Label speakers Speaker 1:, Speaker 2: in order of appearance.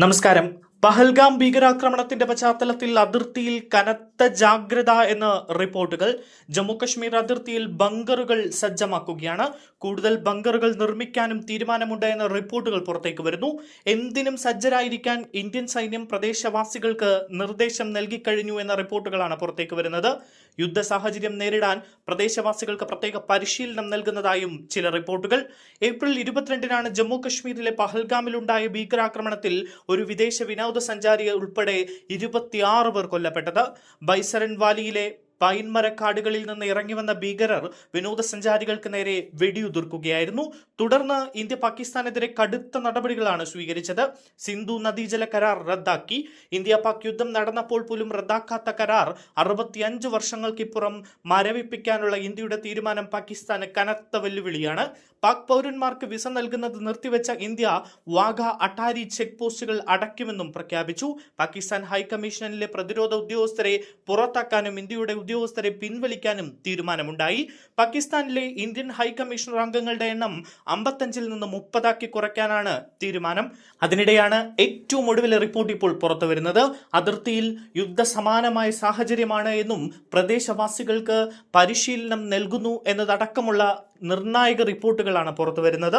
Speaker 1: നമസ്കാരം. പഹൽഗാം ഭീകരാക്രമണത്തിന്റെ പശ്ചാത്തലത്തിൽ അതിർത്തിയിൽ കനത്ത ജാഗ്രത എന്ന റിപ്പോർട്ടുകൾ. ജമ്മുകശ്മീർ അതിർത്തിയിൽ ബങ്കറുകൾ സജ്ജമാക്കുകയാണ്. കൂടുതൽ ബങ്കറുകൾ നിർമ്മിക്കാനും തീരുമാനമുണ്ട് എന്ന റിപ്പോർട്ടുകൾ പുറത്തേക്ക് വരുന്നു. എന്തിനും സജ്ജരായിരിക്കാൻ ഇന്ത്യൻ സൈന്യം പ്രദേശവാസികൾക്ക് നിർദ്ദേശം നൽകിക്കഴിഞ്ഞു എന്ന റിപ്പോർട്ടുകളാണ് പുറത്തേക്ക് വരുന്നത്. യുദ്ധ സാഹചര്യം നേരിടാൻ പ്രദേശവാസികൾക്ക് പ്രത്യേക പരിശീലനം നൽകുന്നതായും ചില റിപ്പോർട്ടുകൾ. ഏപ്രിൽ 22-നാണ് ജമ്മു കശ്മീരിലെ പഹൽഗാമിലുണ്ടായ ഭീകരാക്രമണത്തിൽ ഒരു വിദേശ വിനോദസഞ്ചാരി ഉൾപ്പെടെ 26 പേർ കൊല്ലപ്പെട്ടത്. ബൈസരൻ വാലിയിലെ പൈൻമരക്കാടുകളിൽ നിന്ന് ഇറങ്ങി വന്ന ഭീകരർ വിനോദസഞ്ചാരികൾക്ക് നേരെ വെടിയുതിർക്കുകയായിരുന്നു. തുടർന്ന് ഇന്ത്യ പാകിസ്ഥാനെതിരെ കടുത്ത നടപടികളാണ് സ്വീകരിച്ചത്. സിന്ധു നദീജല കരാർ റദ്ദാക്കി. ഇന്ത്യ പാക് യുദ്ധം നടന്നപ്പോൾ പോലും റദ്ദാക്കാത്ത കരാർ 65 വർഷങ്ങൾക്കിപ്പുറം മരവിപ്പിക്കാനുള്ള ഇന്ത്യയുടെ തീരുമാനം പാകിസ്ഥാന് കനത്ത വെല്ലുവിളിയാണ്. പാക് പൗരന്മാർക്ക് വിസ നൽകുന്നത് നിർത്തിവെച്ച ഇന്ത്യ വാഗ അട്ടാരി ചെക്ക് പോസ്റ്റുകൾ അടയ്ക്കുമെന്നും പ്രഖ്യാപിച്ചു. പാകിസ്ഥാൻ ഹൈക്കമ്മീഷനിലെ പ്രതിരോധ ഉദ്യോഗസ്ഥരെ പുറത്താക്കാനും ഇന്ത്യയുടെ ഉദ്യോഗസ്ഥരെ പിൻവലിക്കാനും തീരുമാനമുണ്ടായി. പാകിസ്ഥാനിലെ ഇന്ത്യൻ ഹൈക്കമ്മീഷണർ അംഗങ്ങളുടെ എണ്ണം 55-ൽ നിന്ന് 30 കുറയ്ക്കാനാണ് തീരുമാനം. അതിനിടെയാണ് ഏറ്റവും ഒടുവിലെ റിപ്പോർട്ട് ഇപ്പോൾ പുറത്തുവരുന്നത്. അതിർത്തിയിൽ യുദ്ധസമാനമായ സാഹചര്യമാണ് എന്നും പ്രദേശവാസികൾക്ക് പരിശീലനം നൽകുന്നു എന്നതടക്കമുള്ള നിർണായക റിപ്പോർട്ടുകളാണ് പുറത്തുവരുന്നത്.